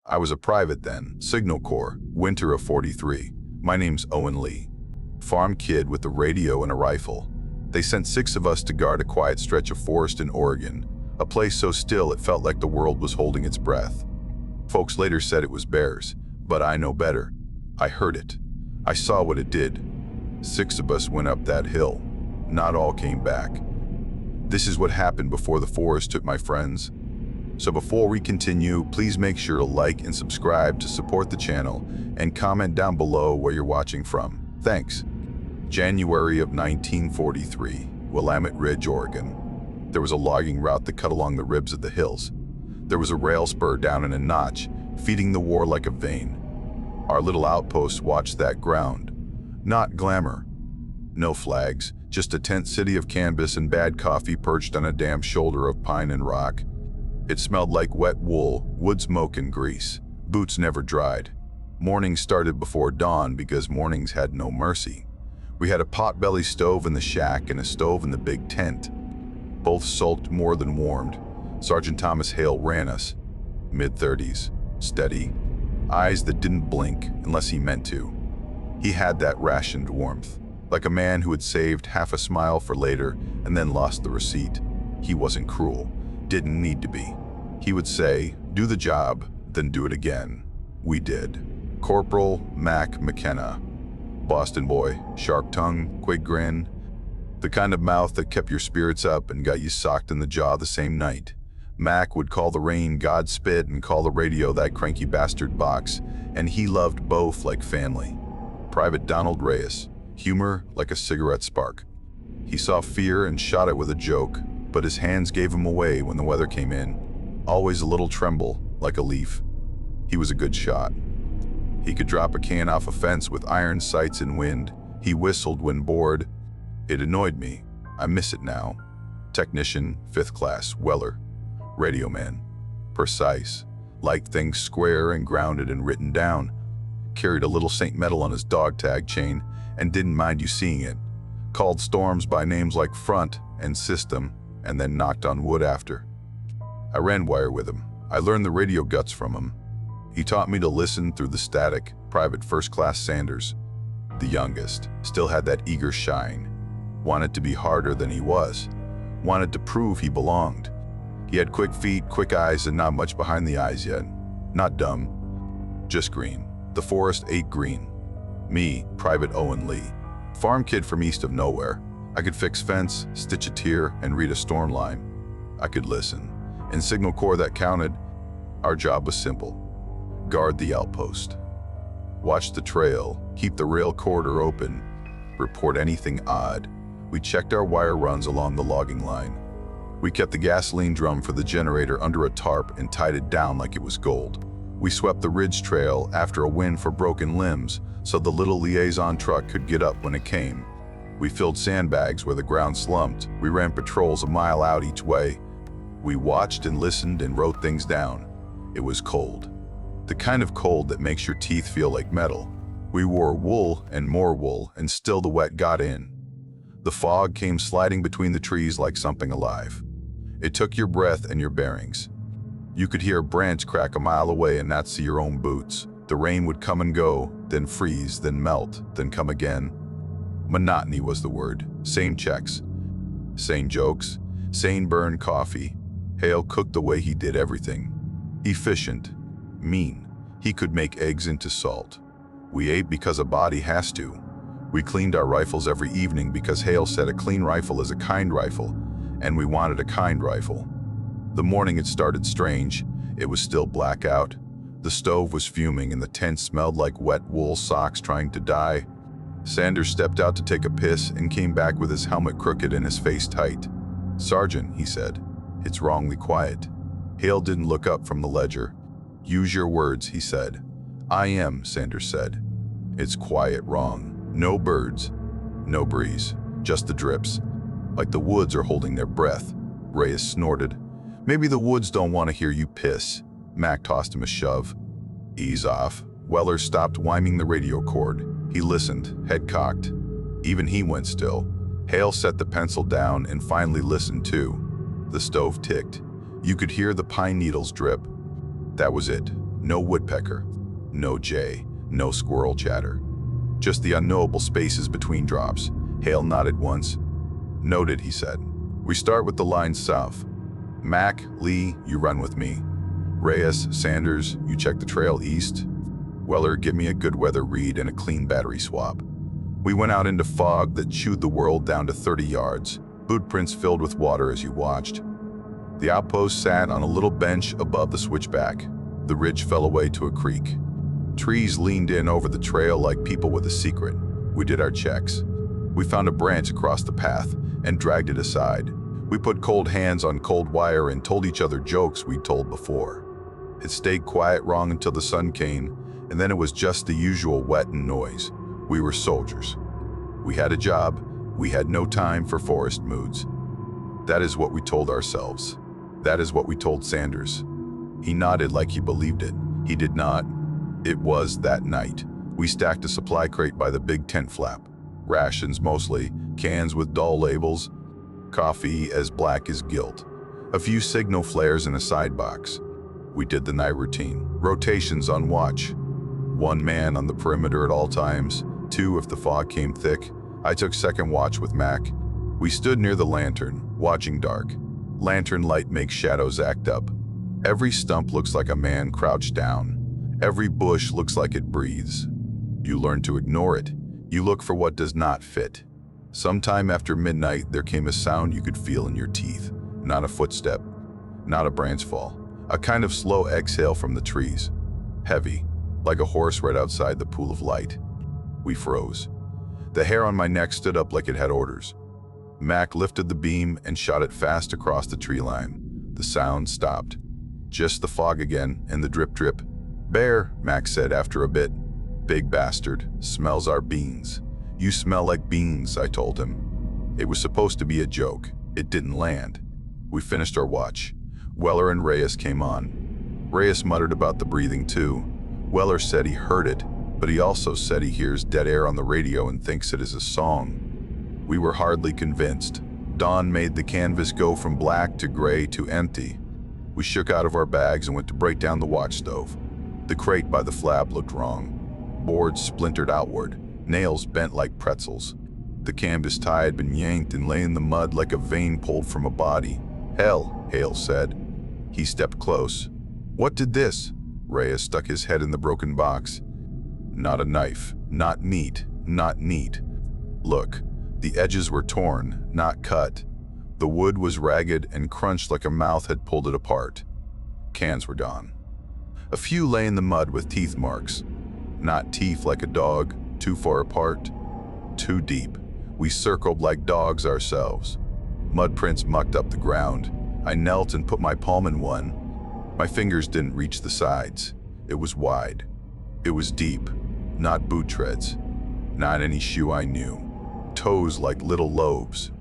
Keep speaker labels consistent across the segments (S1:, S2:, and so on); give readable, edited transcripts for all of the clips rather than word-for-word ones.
S1: I was a private then, Signal Corps, winter of '43. My name's Owen Lee. Farm kid with a radio and a rifle. They sent 6 of us to guard a quiet stretch of forest in Oregon, a place so still it felt like the world was holding its breath. Folks later said it was bears, but I know better. I heard it. I saw what it did. 6 of us went up that hill. Not all came back. This is what happened before the forest took my friends. So before we continue, please make sure to like and subscribe to support the channel and comment down below where you're watching from. Thanks. January of 1943, Willamette Ridge, Oregon. There was a logging route that cut along the ribs of the hills. There was a rail spur down in a notch, feeding the war like a vein. Our little outpost watched that ground. Not glamour. No flags, just a tent city of canvas and bad coffee perched on a damp shoulder of pine and rock. It smelled like wet wool, wood smoke and grease. Boots never dried. Mornings started before dawn because mornings had no mercy. We had a potbelly stove in the shack and a stove in the big tent. Both sulked more than warmed. Sergeant Thomas Hale ran us. Mid-30s, steady, eyes that didn't blink unless he meant to. He had that rationed warmth, like a man who had saved half a smile for later and then lost the receipt. He wasn't cruel, didn't need to be. He would say, do the job, then do it again. We did. Corporal Mac McKenna. Boston boy, sharp tongue, quick grin. The kind of mouth that kept your spirits up and got you socked in the jaw the same night. Mac would call the rain God spit and call the radio that cranky bastard box, and he loved both like family. Private Donald Reyes, humor like a cigarette spark. He saw fear and shot it with a joke, but his hands gave him away when the weather came in. Always a little tremble, like a leaf. He was a good shot. He could drop a can off a fence with iron sights and wind. He whistled when bored. It annoyed me. I miss it now. Technician, 5th class, Weller. Radio man. Precise. Liked things square and grounded and written down. Carried a little St. Metal on his dog tag chain and didn't mind you seeing it. Called storms by names like front and system and then knocked on wood after. I ran wire with him. I learned the radio guts from him. He taught me to listen through the static. Private First Class Sanders, the youngest, still had that eager shine. Wanted to be harder than he was. Wanted to prove he belonged. He had quick feet, quick eyes, and not much behind the eyes yet. Not dumb, just green. The forest ate green. Me, Private Owen Lee, farm kid from east of nowhere. I could fix fence, stitch a tier, and read a storm line. I could listen. In Signal Corps that counted. Our job was simple. Guard the outpost. Watch the trail, keep the rail corridor open, report anything odd. We checked our wire runs along the logging line. We kept the gasoline drum for the generator under a tarp and tied it down like it was gold. We swept the ridge trail after a wind for broken limbs so the little liaison truck could get up when it came. We filled sandbags where the ground slumped. We ran patrols a mile out each way. We watched and listened and wrote things down. It was cold. The kind of cold that makes your teeth feel like metal. We wore wool and more wool, and still the wet got in. The fog came sliding between the trees like something alive. It took your breath and your bearings. You could hear a branch crack a mile away and not see your own boots. The rain would come and go, then freeze, then melt, then come again. Monotony was the word. Same checks, same jokes, same burned coffee. Hale cooked the way he did everything. Efficient. Mean. He could make eggs into salt. We ate because a body has to. We cleaned our rifles every evening because Hale said a clean rifle is a kind rifle, and we wanted a kind rifle. The morning it started strange. It was still black out. The stove was fuming and the tent smelled like wet wool socks trying to die. Sanders stepped out to take a piss and came back with his helmet crooked and his face tight. "Sergeant," he said, "it's wrongly quiet." Hale didn't look up from the ledger. "Use your words," he said. "I am," Sanders said. "It's quiet wrong. No birds, no breeze, just the drips. Like the woods are holding their breath." Reyes snorted. "Maybe the woods don't want to hear you piss." Mac tossed him a shove. "Ease off." Weller stopped winding the radio cord. He listened, head cocked. Even he went still. Hale set the pencil down and finally listened too. The stove ticked. You could hear the pine needles drip. That was it. No woodpecker, no jay, no squirrel chatter. Just the unknowable spaces between drops. Hale nodded once. Noted, he said. We start with the line south. Mac, Lee, you run with me. Reyes, Sanders, you check the trail east. Weller, give me a good weather read and a clean battery swap. We went out into fog that chewed the world down to 30 yards, boot prints filled with water as you watched. The outpost sat on a little bench above the switchback. The ridge fell away to a creek. Trees leaned in over the trail like people with a secret. We did our checks. We found a branch across the path and dragged it aside. We put cold hands on cold wire and told each other jokes we'd told before. It stayed quiet wrong until the sun came, and then it was just the usual wet and noise. We were soldiers. We had a job. We had no time for forest moods. That is what we told ourselves. That is what we told Sanders. He nodded like he believed it. He did not. It was that night. We stacked a supply crate by the big tent flap. Rations mostly, cans with dull labels, coffee as black as guilt, a few signal flares in a side box. We did the night routine. Rotations on watch. One man on the perimeter at all times, two if the fog came thick. I took second watch with Mac. We stood near the lantern, watching dark. Lantern light makes shadows act up. Every stump looks like a man crouched down. Every bush looks like it breathes. You learn to ignore it. You look for what does not fit. Sometime after midnight, there came a sound you could feel in your teeth. Not a footstep, not a branch fall. A kind of slow exhale from the trees. Heavy, like a horse right outside the pool of light. We froze. The hair on my neck stood up like it had orders. Mac lifted the beam and shot it fast across the tree line. The sound stopped. Just the fog again and the drip drip. Bear, Mac said after a bit. Big bastard, smells our beans. You smell like beans, I told him. It was supposed to be a joke. It didn't land. We finished our watch. Weller and Reyes came on. Reyes muttered about the breathing too. Weller said he heard it, but he also said he hears dead air on the radio and thinks it is a song. We were hardly convinced. Dawn made the canvas go from black to gray to empty. We shook out of our bags and went to break down the watch stove. The crate by the flap looked wrong. Boards splintered outward, nails bent like pretzels. The canvas tie had been yanked and lay in the mud like a vein pulled from a body. Hell, Hale said. He stepped close. What did this? Reyes stuck his head in the broken box. Not a knife, not neat, not neat. Look, the edges were torn, not cut. The wood was ragged and crunched like a mouth had pulled it apart. Cans were gone. A few lay in the mud with teeth marks. Not teeth like a dog, too far apart, too deep. We circled like dogs ourselves. Mud prints mucked up the ground. I knelt and put my palm in one. My fingers didn't reach the sides. It was wide. It was deep, not boot treads, not any shoe I knew. Toes like little lobes.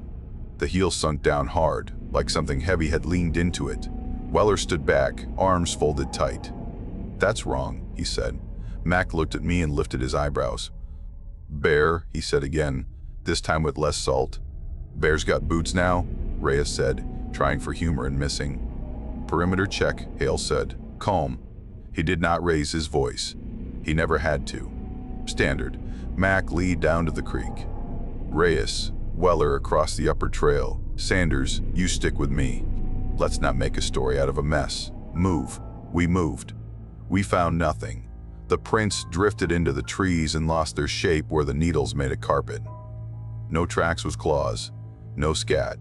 S1: The heel sunk down hard, like something heavy had leaned into it. Weller stood back, arms folded tight. That's wrong, he said. Mac looked at me and lifted his eyebrows. Bear, he said again, this time with less salt. Bear's got boots now, Reyes said, trying for humor and missing. Perimeter check, Hale said. Calm. He did not raise his voice. He never had to. Standard. Mac lead down to the creek. Reyes, Weller across the upper trail. Sanders, you stick with me. Let's not make a story out of a mess. Move. We moved. We found nothing. The prints drifted into the trees and lost their shape where the needles made a carpet. No tracks with claws. No scat.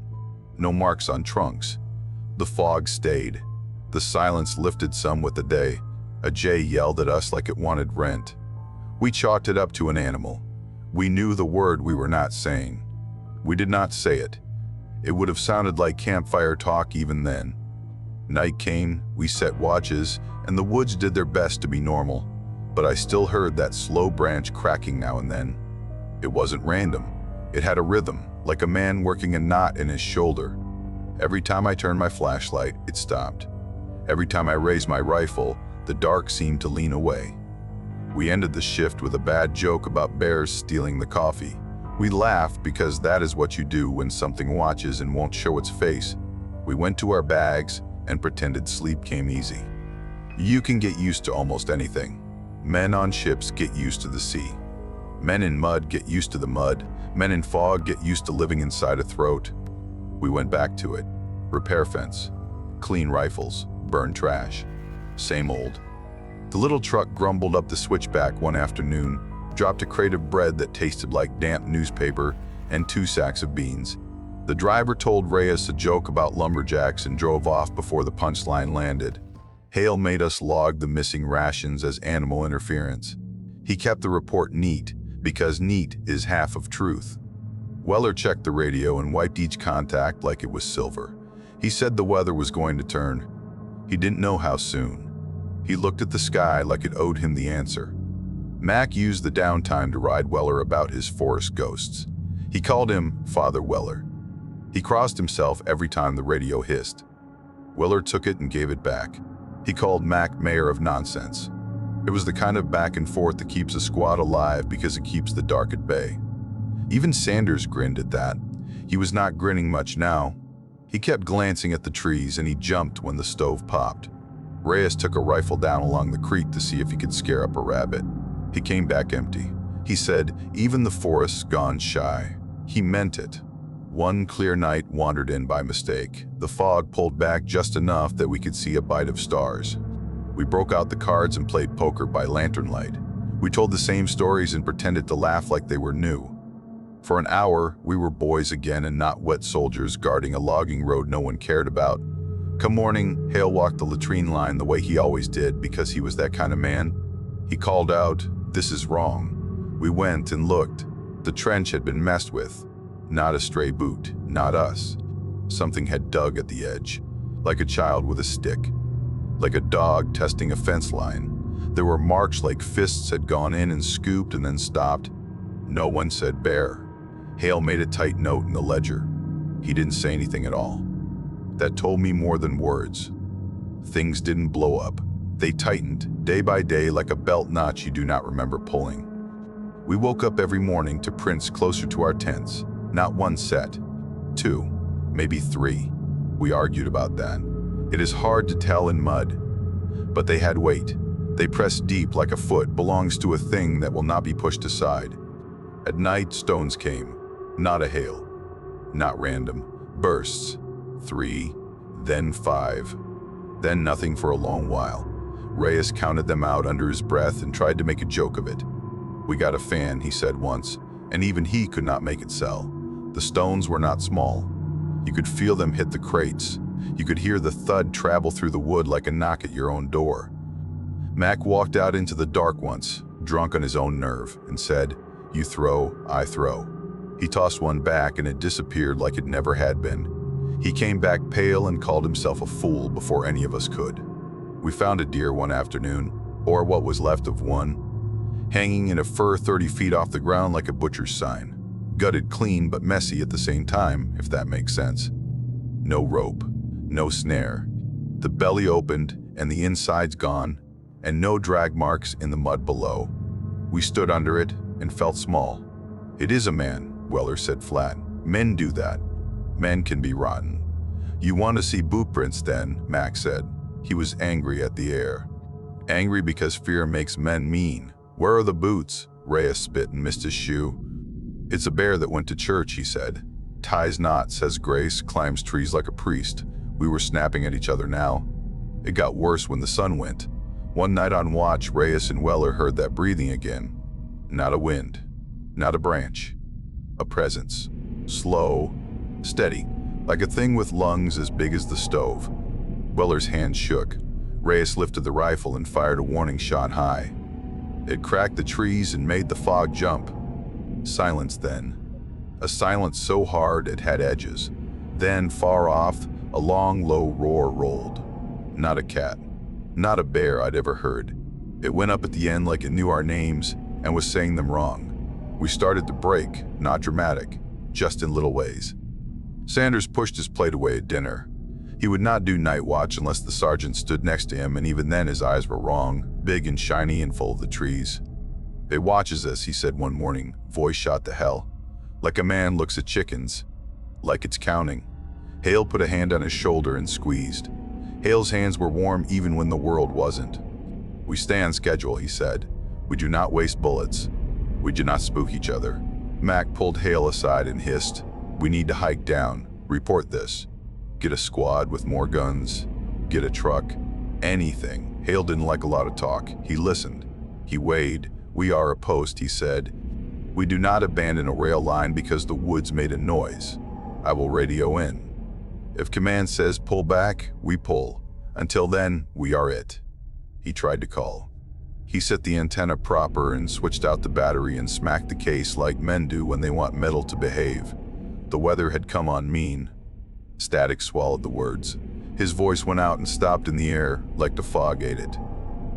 S1: No marks on trunks. The fog stayed. The silence lifted some with the day. A jay yelled at us like it wanted rent. We chalked it up to an animal. We knew the word we were not saying. We did not say it. It would have sounded like campfire talk even then. Night came, we set watches, and the woods did their best to be normal. But I still heard that slow branch cracking now and then. It wasn't random. It had a rhythm, like a man working a knot in his shoulder. Every time I turned my flashlight, it stopped. Every time I raised my rifle, the dark seemed to lean away. We ended the shift with a bad joke about bears stealing the coffee. We laughed because that is what you do when something watches and won't show its face. We went to our bags and pretended sleep came easy. You can get used to almost anything. Men on ships get used to the sea. Men in mud get used to the mud. Men in fog get used to living inside a throat. We went back to it. Repair fence. Clean rifles. Burn trash. Same old. The little truck grumbled up the switchback one afternoon, dropped a crate of bread that tasted like damp newspaper, and 2 sacks of beans. The driver told Reyes a joke about lumberjacks and drove off before the punchline landed. Hale made us log the missing rations as animal interference. He kept the report neat, because neat is half of truth. Weller checked the radio and wiped each contact like it was silver. He said the weather was going to turn. He didn't know how soon. He looked at the sky like it owed him the answer. Mac used the downtime to ride Weller about his forest ghosts. He called him Father Weller. He crossed himself every time the radio hissed. Weller took it and gave it back. He called Mac Mayor of Nonsense. It was the kind of back and forth that keeps a squad alive because it keeps the dark at bay. Even Sanders grinned at that. He was not grinning much now. He kept glancing at the trees and he jumped when the stove popped. Reyes took a rifle down along the creek to see if he could scare up a rabbit. He came back empty. He said, "Even the forest's gone shy." He meant it. One clear night wandered in by mistake. The fog pulled back just enough that we could see a bite of stars. We broke out the cards and played poker by lantern light. We told the same stories and pretended to laugh like they were new. For an hour, we were boys again and not wet soldiers guarding a logging road no one cared about. Come morning, Hale walked the latrine line the way he always did because he was that kind of man. He called out, "This is wrong." We went and looked. The trench had been messed with. Not a stray boot, not us. Something had dug at the edge, like a child with a stick, like a dog testing a fence line. There were marks like fists had gone in and scooped and then stopped. No one said bear. Hale made a tight note in the ledger. He didn't say anything at all. That told me more than words. Things didn't blow up. They tightened, day by day, like a belt notch you do not remember pulling. We woke up every morning to prints closer to our tents. Not 1 set, 2, maybe 3. We argued about that. It is hard to tell in mud. But they had weight. They pressed deep like a foot belongs to a thing that will not be pushed aside. At night, stones came. Not a hail. Not random. Bursts. 3, then 5. Then nothing for a long while. Reyes counted them out under his breath and tried to make a joke of it. "We got a fan," he said once, and even he could not make it sell. The stones were not small. You could feel them hit the crates. You could hear the thud travel through the wood like a knock at your own door. Mac walked out into the dark once, drunk on his own nerve, and said, "You throw, I throw." He tossed one back and it disappeared like it never had been. He came back pale and called himself a fool before any of us could. We found a deer one afternoon, or what was left of one, hanging in a fur 30 feet off the ground like a butcher's sign. Gutted clean but messy at the same time, if that makes sense. No rope, no snare. The belly opened and the inside's gone, and no drag marks in the mud below. We stood under it and felt small. "It is a man," Weller said flat. "Men do that. Men can be rotten." "You want to see boot prints then," Mac said. He was angry at the air. Angry because fear makes men mean. "Where are the boots?" Reyes spit and missed his shoe. "It's a bear that went to church," he said. "Ties not, says grace, climbs trees like a priest." We were snapping at each other now. It got worse when the sun went. One night on watch, Reyes and Weller heard that breathing again. Not a wind, not a branch. A presence. Slow, steady, like a thing with lungs as big as the stove. Weller's hand shook. Reyes lifted the rifle and fired a warning shot high. It cracked the trees and made the fog jump. Silence then. A silence so hard it had edges. Then, far off, a long, low roar rolled. Not a cat. Not a bear I'd ever heard. It went up at the end like it knew our names and was saying them wrong. We started to break, not dramatic, just in little ways. Sanders pushed his plate away at dinner. He would not do night watch unless the sergeant stood next to him, and even then his eyes were wrong, big and shiny and full of the trees. "They watches us," he said one morning, voice shot to hell. "Like a man looks at chickens. Like it's counting." Hale put a hand on his shoulder and squeezed. Hale's hands were warm even when the world wasn't. "We stay on schedule," he said. "We do not waste bullets. We do not spook each other." Mac pulled Hale aside and hissed, "We need to hike down. Report this. Get a squad with more guns. Get a truck. Anything." Hale didn't like a lot of talk. He listened. He weighed. "We are a post," he said. "We do not abandon a rail line because the woods made a noise. I will radio in. If command says pull back, we pull. Until then, we are it." He tried to call. He set the antenna proper and switched out the battery and smacked the case like men do when they want metal to behave. The weather had come on mean. Static swallowed the words. His voice went out and stopped in the air like the fog ate it.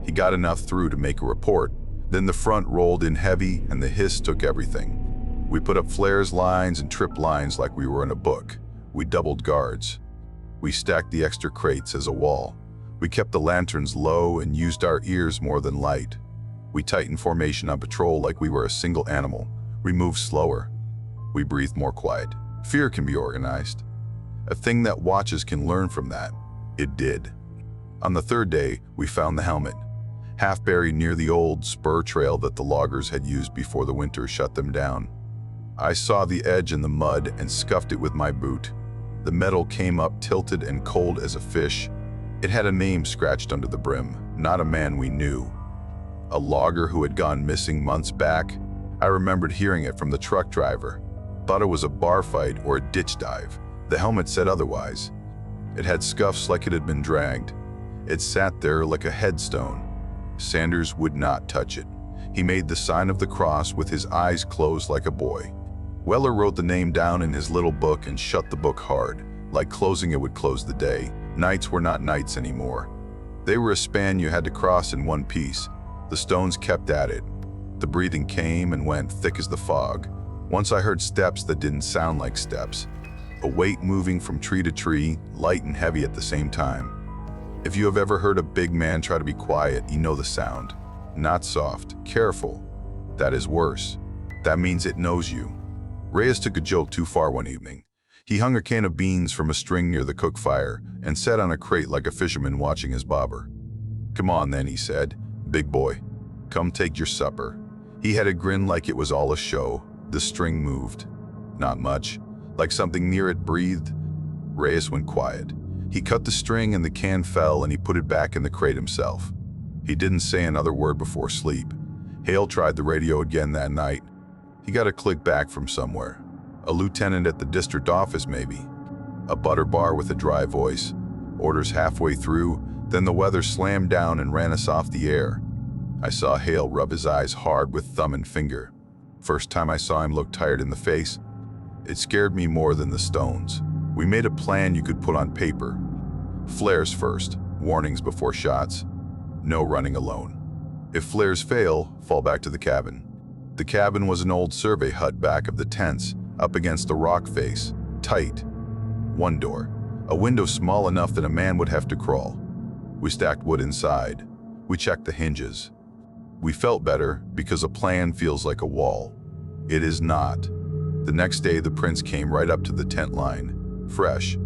S1: He got enough through to make a report. Then the front rolled in heavy and the hiss took everything. We put up flares, lines, and trip lines like we were in a book. We doubled guards. We stacked the extra crates as a wall. We kept the lanterns low and used our ears more than light. We tightened formation on patrol like we were a single animal. We moved slower. We breathed more quiet. Fear can be organized. A thing that watches can learn from that. It did. On the third day, we found the helmet, half buried near the old spur trail that the loggers had used before the winter shut them down. I saw the edge in the mud and scuffed it with my boot. The metal came up tilted and cold as a fish. It had a name scratched under the brim, not a man we knew. A logger who had gone missing months back. I remembered hearing it from the truck driver. Thought it was a bar fight or a ditch dive. The helmet said otherwise. It had scuffs like it had been dragged. It sat there like a headstone. Sanders would not touch it. He made the sign of the cross with his eyes closed like a boy. Weller wrote the name down in his little book and shut the book hard, like closing it would close the day. Nights were not nights anymore. They were a span you had to cross in one piece. The stones kept at it. The breathing came and went thick as the fog. Once I heard steps that didn't sound like steps. A weight moving from tree to tree, light and heavy at the same time. If you have ever heard a big man try to be quiet, you know the sound. Not soft, careful. That is worse. That means it knows you. Reyes took a joke too far one evening. He hung a can of beans from a string near the cook fire and sat on a crate like a fisherman watching his bobber. "Come on then," he said. "Big boy, come take your supper." He had a grin like it was all a show. The string moved. Not much. Like something near it breathed. Reyes went quiet. He cut the string and the can fell and he put it back in the crate himself. He didn't say another word before sleep. Hale tried the radio again that night. He got a click back from somewhere. A lieutenant at the district office, maybe. A butter bar with a dry voice. Orders halfway through, then the weather slammed down and ran us off the air. I saw Hale rub his eyes hard with thumb and finger. First time I saw him look tired in the face. It scared me more than the stones. We made a plan you could put on paper. Flares first, warnings before shots. No running alone. If flares fail, fall back to the cabin. The cabin was an old survey hut back of the tents, up against a rock face, tight. One door, a window small enough that a man would have to crawl. We stacked wood inside. We checked the hinges. We felt better because a plan feels like a wall. It is not. The next day the prints came right up to the tent line, fresh,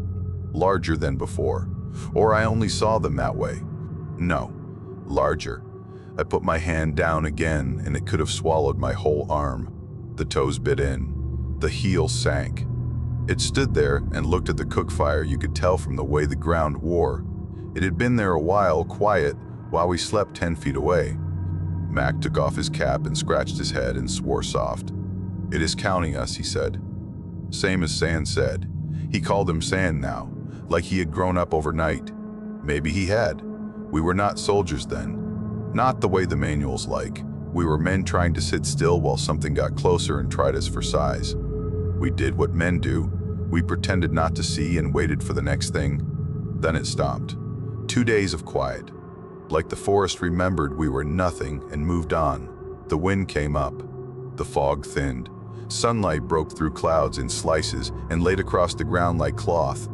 S1: larger than before. Or I only saw them that way. No, larger. I put my hand down again and it could have swallowed my whole arm. The toes bit in. The heel sank. It stood there and looked at the cook fire. You could tell from the way the ground wore. It had been there a while, quiet, while we slept 10 feet away. Mac took off his cap and scratched his head and swore soft. "It is counting us," he said. Same as Sand said. He called him Sand now, like he had grown up overnight. Maybe he had. We were not soldiers then. Not the way the manuals like. We were men trying to sit still while something got closer and tried us for size. We did what men do. We pretended not to see and waited for the next thing. Then it stopped. 2 days of quiet. Like the forest remembered we were nothing and moved on. The wind came up. The fog thinned. Sunlight broke through clouds in slices and laid across the ground like cloth.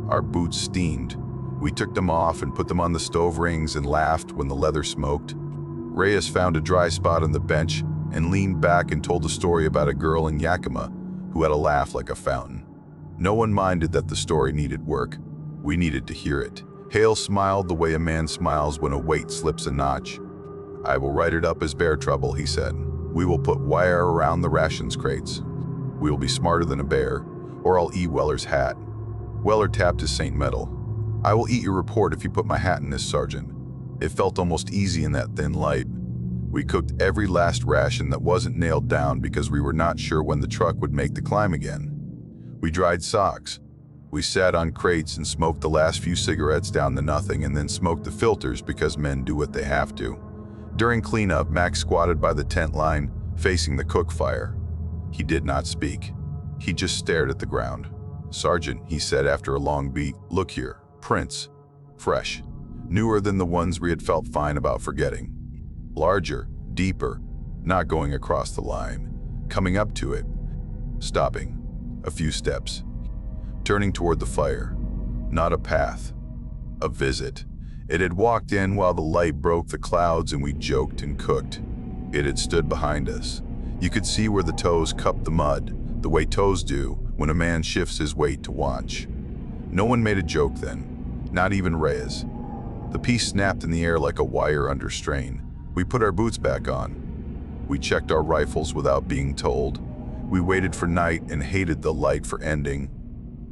S1: Our boots steamed. We took them off and put them on the stove rings and laughed when the leather smoked. Reyes found a dry spot on the bench and leaned back and told a story about a girl in Yakima who had a laugh like a fountain. No one minded that the story needed work. We needed to hear it. Hale smiled the way a man smiles when a weight slips a notch. "I will write it up as bear trouble," he said. "We will put wire around the rations crates. We will be smarter than a bear, or I'll eat Weller's hat." Weller tapped his St. Metal. "I will eat your report if you put my hat in this, Sergeant." It felt almost easy in that thin light. We cooked every last ration that wasn't nailed down because we were not sure when the truck would make the climb again. We dried socks. We sat on crates and smoked the last few cigarettes down to nothing and then smoked the filters because men do what they have to. During cleanup, Max squatted by the tent line, facing the cook fire. He did not speak. He just stared at the ground. "Sergeant," he said after a long beat, "look here. Prints. Fresh. Newer than the ones we had felt fine about forgetting. Larger, deeper, not going across the line. Coming up to it. Stopping. A few steps. Turning toward the fire. Not a path. A visit. It had walked in while the light broke the clouds and we joked and cooked. It had stood behind us. You could see where the toes cupped the mud, the way toes do when a man shifts his weight to watch. No one made a joke then, not even Reyes. The piece snapped in the air like a wire under strain. We put our boots back on. We checked our rifles without being told. We waited for night and hated the light for ending.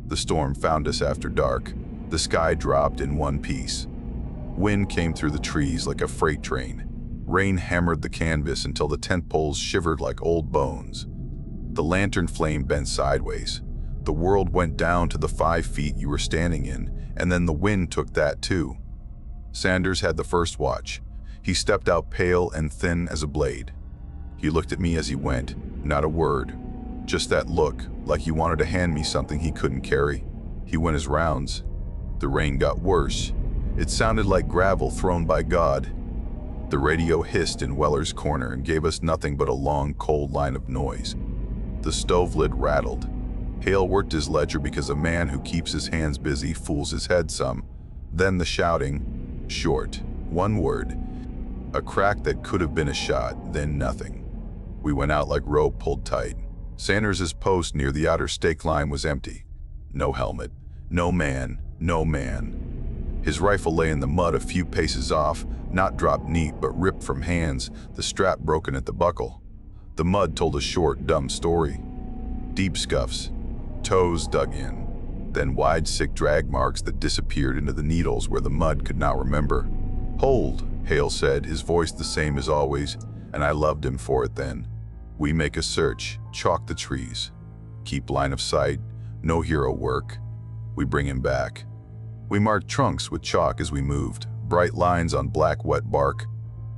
S1: The storm found us after dark. The sky dropped in one piece. Wind came through the trees like a freight train. Rain hammered the canvas until the tent poles shivered like old bones. The lantern flame bent sideways. The world went down to the 5 feet you were standing in, and then the wind took that too. Sanders had the first watch. He stepped out pale and thin as a blade. He looked at me as he went, not a word. Just that look, like he wanted to hand me something he couldn't carry. He went his rounds. The rain got worse. It sounded like gravel thrown by God. The radio hissed in Weller's corner and gave us nothing but a long, cold line of noise. The stove lid rattled. Hale worked his ledger because a man who keeps his hands busy fools his head some. Then the shouting. Short. One word. A crack that could have been a shot, then nothing. We went out like rope pulled tight. Sanders' post near the outer stake line was empty. No helmet. No man. No man. His rifle lay in the mud a few paces off, not dropped neat but ripped from hands, the strap broken at the buckle. The mud told a short, dumb story. Deep scuffs. Toes dug in. Then wide, sick drag marks that disappeared into the needles where the mud could not remember. "Hold," Hale said, his voice the same as always, and I loved him for it then. "We make a search, chalk the trees. Keep line of sight, no hero work. We bring him back." We marked trunks with chalk as we moved, bright lines on black, wet bark.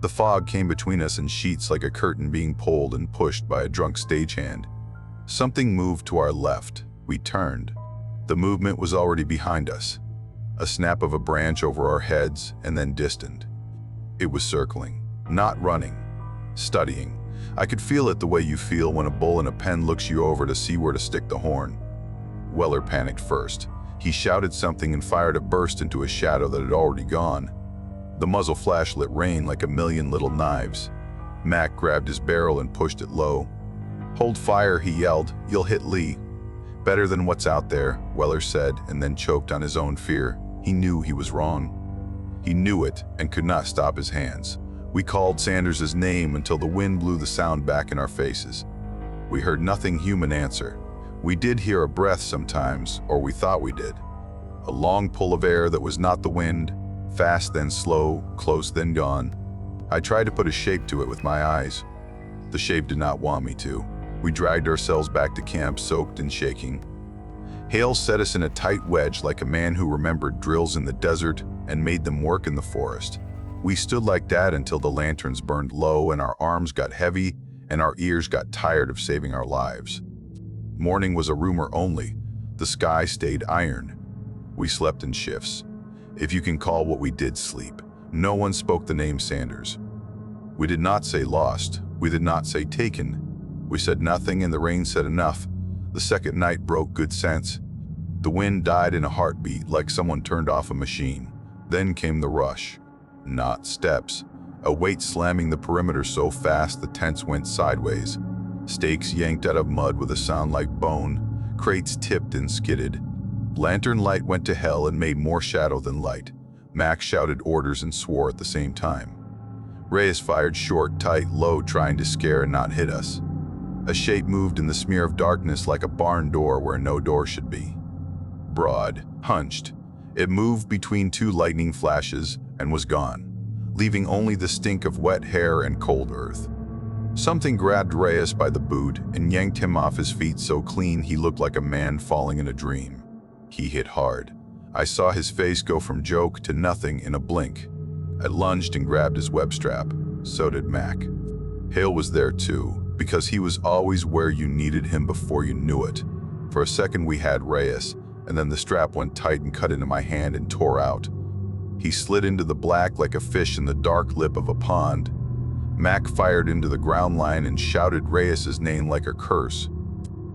S1: The fog came between us in sheets like a curtain being pulled and pushed by a drunk stagehand. Something moved to our left. We turned. The movement was already behind us. A snap of a branch over our heads and then distant. It was circling, not running, studying. I could feel it the way you feel when a bull in a pen looks you over to see where to stick the horn. Weller panicked first. He shouted something and fired a burst into a shadow that had already gone. The muzzle flash lit rain like a million little knives. Mac grabbed his barrel and pushed it low. "Hold fire," he yelled. "You'll hit Lee." "Better than what's out there," Weller said, and then choked on his own fear. He knew he was wrong. He knew it and could not stop his hands. We called Sanders' name until the wind blew the sound back in our faces. We heard nothing human answer. We did hear a breath sometimes, or we thought we did. A long pull of air that was not the wind, fast then slow, close then gone. I tried to put a shape to it with my eyes. The shape did not want me to. We dragged ourselves back to camp, soaked and shaking. Hale set us in a tight wedge like a man who remembered drills in the desert and made them work in the forest. We stood like that until the lanterns burned low and our arms got heavy and our ears got tired of saving our lives. Morning was a rumor only. The sky stayed iron. We slept in shifts. If you can call what we did sleep. No one spoke the name Sanders. We did not say lost. We did not say taken. We said nothing and the rain said enough. The second night broke good sense. The wind died in a heartbeat like someone turned off a machine. Then came the rush. Not steps. A weight slamming the perimeter so fast the tents went sideways. Stakes yanked out of mud with a sound like bone. Crates tipped and skidded. Lantern light went to hell and made more shadow than light. Max shouted orders and swore at the same time. Reyes fired short, tight, low, trying to scare and not hit us. A shape moved in the smear of darkness like a barn door where no door should be. Broad, hunched, it moved between two lightning flashes and was gone, leaving only the stink of wet hair and cold earth. Something grabbed Reyes by the boot and yanked him off his feet so clean he looked like a man falling in a dream. He hit hard. I saw his face go from joke to nothing in a blink. I lunged and grabbed his web strap. So did Mac. Hale was there too, because he was always where you needed him before you knew it. For a second we had Reyes, and then the strap went tight and cut into my hand and tore out. He slid into the black like a fish in the dark lip of a pond. Mac fired into the ground line and shouted Reyes's name like a curse.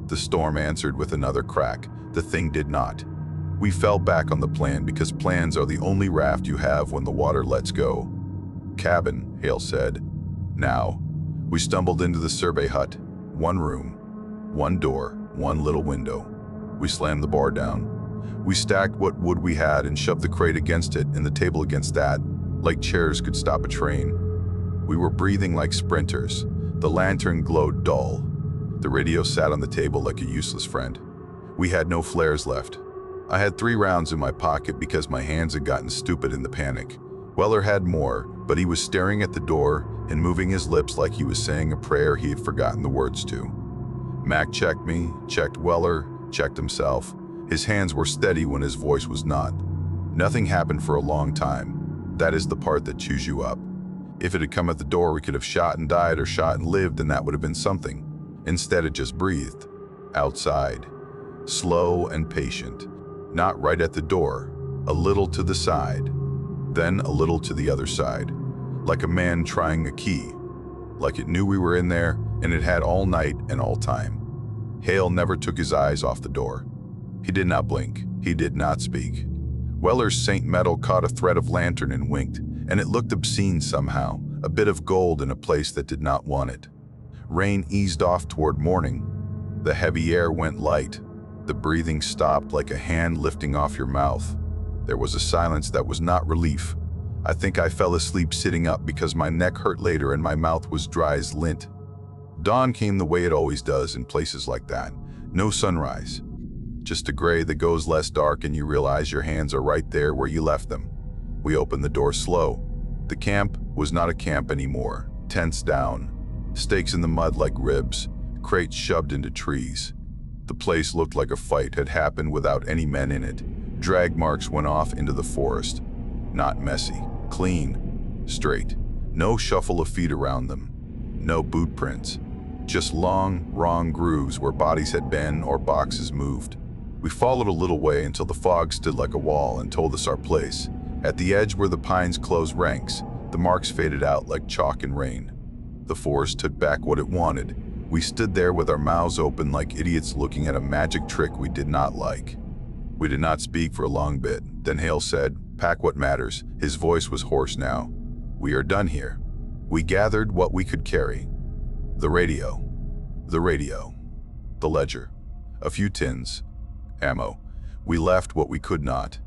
S1: The storm answered with another crack. The thing did not. We fell back on the plan because plans are the only raft you have when the water lets go. Cabin, Hale said. Now. We stumbled into the survey hut. One room, one door, one little window. We slammed the bar down. We stacked what wood we had and shoved the crate against it and the table against that, like chairs could stop a train. We were breathing like sprinters. The lantern glowed dull. The radio sat on the table like a useless friend. We had no flares left. I had 3 rounds in my pocket because my hands had gotten stupid in the panic. Weller had more, but he was staring at the door and moving his lips like he was saying a prayer he had forgotten the words to. Mac checked me, checked Weller, checked himself. His hands were steady when his voice was not. Nothing happened for a long time. That is the part that chews you up. If it had come at the door, we could have shot and died or shot and lived, and that would have been something. Instead, it just breathed. Outside. Slow and patient. Not right at the door. A little to the side. Then a little to the other side. Like a man trying a key. Like it knew we were in there, and it had all night and all time. Hale never took his eyes off the door. He did not blink. He did not speak. Weller's St. Metal caught a thread of lantern and winked, and it looked obscene somehow, a bit of gold in a place that did not want it. Rain eased off toward morning. The heavy air went light. The breathing stopped like a hand lifting off your mouth. There was a silence that was not relief. I think I fell asleep sitting up because my neck hurt later and my mouth was dry as lint. Dawn came the way it always does in places like that. No sunrise. Just a gray that goes less dark and you realize your hands are right there where you left them. We opened the door slow. The camp was not a camp anymore. Tents down. Stakes in the mud like ribs. Crates shoved into trees. The place looked like a fight had happened without any men in it. Drag marks went off into the forest. Not messy. Clean. Straight. No shuffle of feet around them. No boot prints. Just long, wrong grooves where bodies had been or boxes moved. We followed a little way until the fog stood like a wall and told us our place. At the edge where the pines closed ranks, the marks faded out like chalk and rain. The forest took back what it wanted. We stood there with our mouths open like idiots looking at a magic trick we did not like. We did not speak for a long bit. Then Hale said, "Pack what matters." His voice was hoarse now. "We are done here." We gathered what we could carry. The radio. The ledger. A few tins. Ammo. We left what we could not.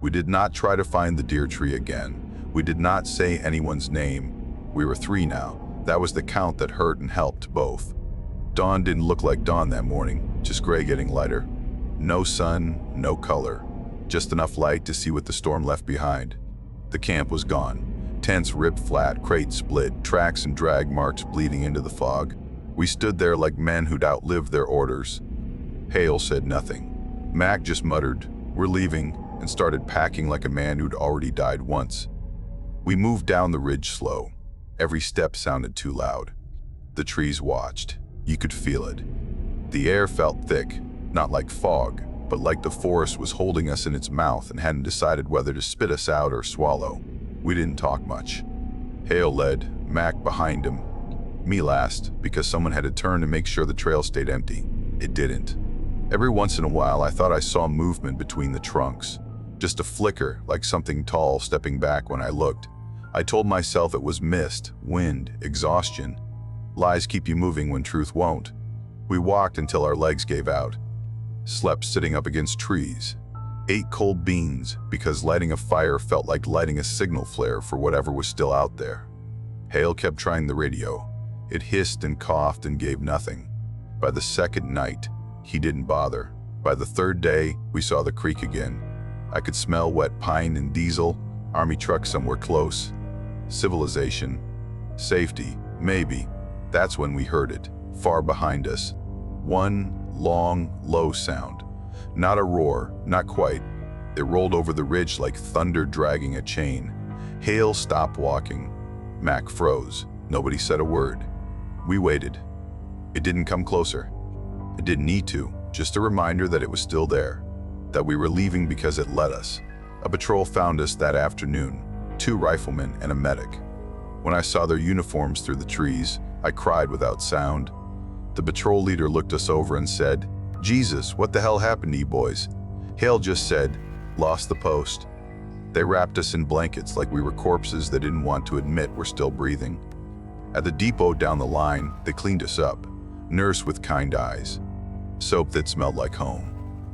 S1: We did not try to find the deer tree again. We did not say anyone's name. We were 3 now. That was the count that hurt and helped both. Dawn didn't look like dawn that morning, just gray getting lighter. No sun, no color. Just enough light to see what the storm left behind. The camp was gone. Tents ripped flat, crates split, tracks and drag marks bleeding into the fog. We stood there like men who'd outlived their orders. Hale said nothing. Mac just muttered, "We're leaving," and started packing like a man who'd already died once. We moved down the ridge slow. Every step sounded too loud. The trees watched. You could feel it. The air felt thick, not like fog, but like the forest was holding us in its mouth and hadn't decided whether to spit us out or swallow. We didn't talk much. Hale led, Mac behind him. Me last, because someone had to turn to make sure the trail stayed empty. It didn't. Every once in a while, I thought I saw movement between the trunks. Just a flicker, like something tall stepping back when I looked. I told myself it was mist, wind, exhaustion. Lies keep you moving when truth won't. We walked until our legs gave out. Slept sitting up against trees. Ate cold beans because lighting a fire felt like lighting a signal flare for whatever was still out there. Hale kept trying the radio. It hissed and coughed and gave nothing. By the second night, he didn't bother. By the third day, we saw the creek again. I could smell wet pine and diesel, army truck somewhere close. Civilization. Safety, maybe. That's when we heard it, far behind us. One long, low sound. Not a roar, not quite. It rolled over the ridge like thunder dragging a chain. Hale stopped walking. Mac froze. Nobody said a word. We waited. It didn't come closer. It didn't need to. Just a reminder that it was still there. That we were leaving because it let us. A patrol found us that afternoon. 2 riflemen and a medic. When I saw their uniforms through the trees, I cried without sound. The patrol leader looked us over and said, "Jesus, what the hell happened to you boys?" Hale just said, "Lost the post." They wrapped us in blankets like we were corpses they didn't want to admit were still breathing. At the depot down the line, they cleaned us up. Nurse with kind eyes. Soap that smelled like home.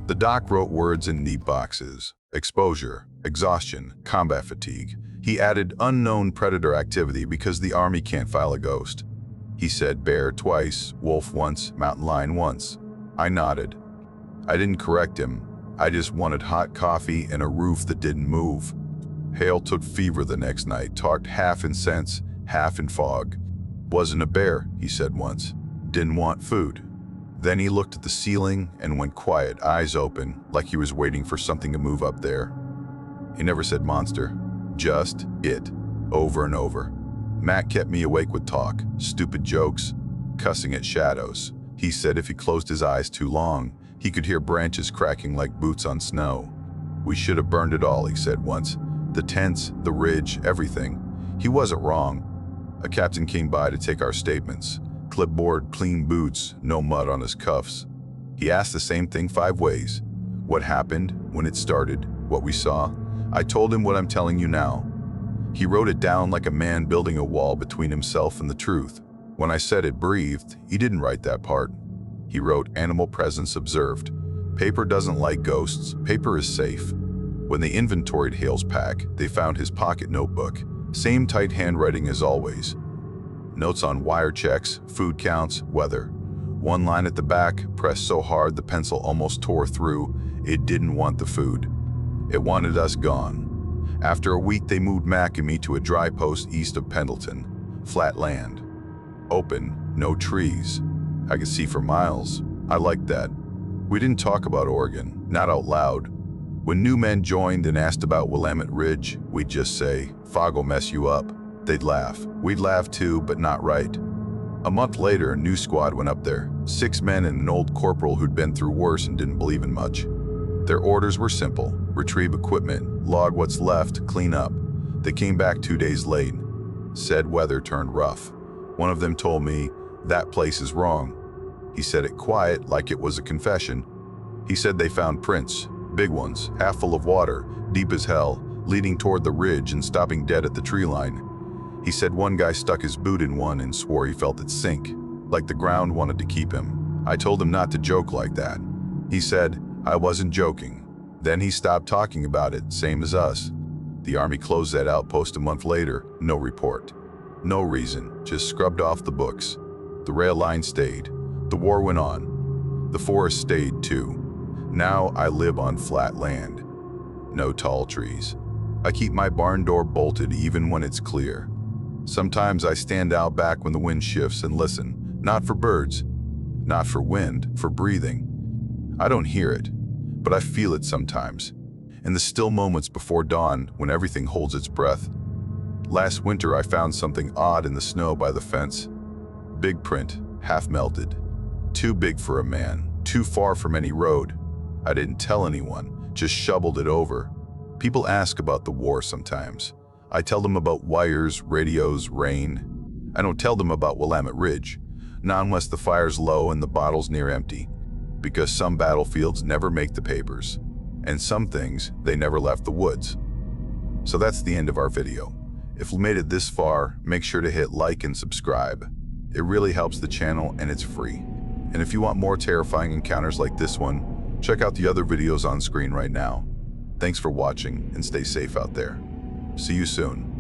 S1: The doc wrote words in neat boxes. Exposure, exhaustion, combat fatigue. He added unknown predator activity because the army can't file a ghost. He said bear twice, wolf once, mountain lion once. I nodded. I didn't correct him. I just wanted hot coffee and a roof that didn't move. Hale took fever the next night, talked half in sense, half in fog. Wasn't a bear, he said once. Didn't want food. Then he looked at the ceiling and went quiet, eyes open, like he was waiting for something to move up there. He never said monster, just it, over and over. Matt kept me awake with talk, stupid jokes, cussing at shadows. He said if he closed his eyes too long, he could hear branches cracking like boots on snow. We should have burned it all, he said once. The tents, the ridge, everything. He wasn't wrong. A captain came by to take our statements. Clipboard, clean boots, no mud on his cuffs. He asked the same thing 5 ways. What happened, when it started, what we saw. I told him what I'm telling you now. He wrote it down like a man building a wall between himself and the truth. When I said it breathed, he didn't write that part. He wrote animal presence observed. Paper doesn't like ghosts, paper is safe. When they inventoried Hale's pack, they found his pocket notebook. Same tight handwriting as always. Notes on wire checks, food counts, weather. One line at the back, pressed so hard the pencil almost tore through. It didn't want the food. It wanted us gone. After a week, they moved Mac and me to a dry post east of Pendleton. Flat land. Open, no trees. I could see for miles. I liked that. We didn't talk about Oregon, not out loud. When new men joined and asked about Willamette Ridge, we'd just say, "Fog'll mess you up." They'd laugh. We'd laugh too, but not right. A month later, a new squad went up there. 6 men and an old corporal who'd been through worse and didn't believe in much. Their orders were simple. Retrieve equipment, log what's left, clean up. They came back 2 days late. Said weather turned rough. One of them told me, "That place is wrong." He said it quiet, like it was a confession. He said they found prints, big ones, half full of water, deep as hell, leading toward the ridge and stopping dead at the tree line. He said one guy stuck his boot in one and swore he felt it sink, like the ground wanted to keep him. I told him not to joke like that. He said, I wasn't joking. Then he stopped talking about it, same as us. The army closed that outpost a month later, no report. No reason, just scrubbed off the books. The rail line stayed. The war went on. The forest stayed too. Now I live on flat land. No tall trees. I keep my barn door bolted even when it's clear. Sometimes I stand out back when the wind shifts and listen, not for birds, not for wind, for breathing. I don't hear it, but I feel it sometimes. In the still moments before dawn when everything holds its breath. Last winter I found something odd in the snow by the fence. Big print, half melted. Too big for a man, too far from any road. I didn't tell anyone, just shoveled it over. People ask about the war sometimes. I tell them about wires, radios, rain. I don't tell them about Willamette Ridge, not unless the fire's low and the bottle's near empty, because some battlefields never make the papers, and some things, they never left the woods. So that's the end of our video. If you made it this far, make sure to hit like and subscribe. It really helps the channel and it's free. And if you want more terrifying encounters like this one, check out the other videos on screen right now. Thanks for watching and stay safe out there. See you soon.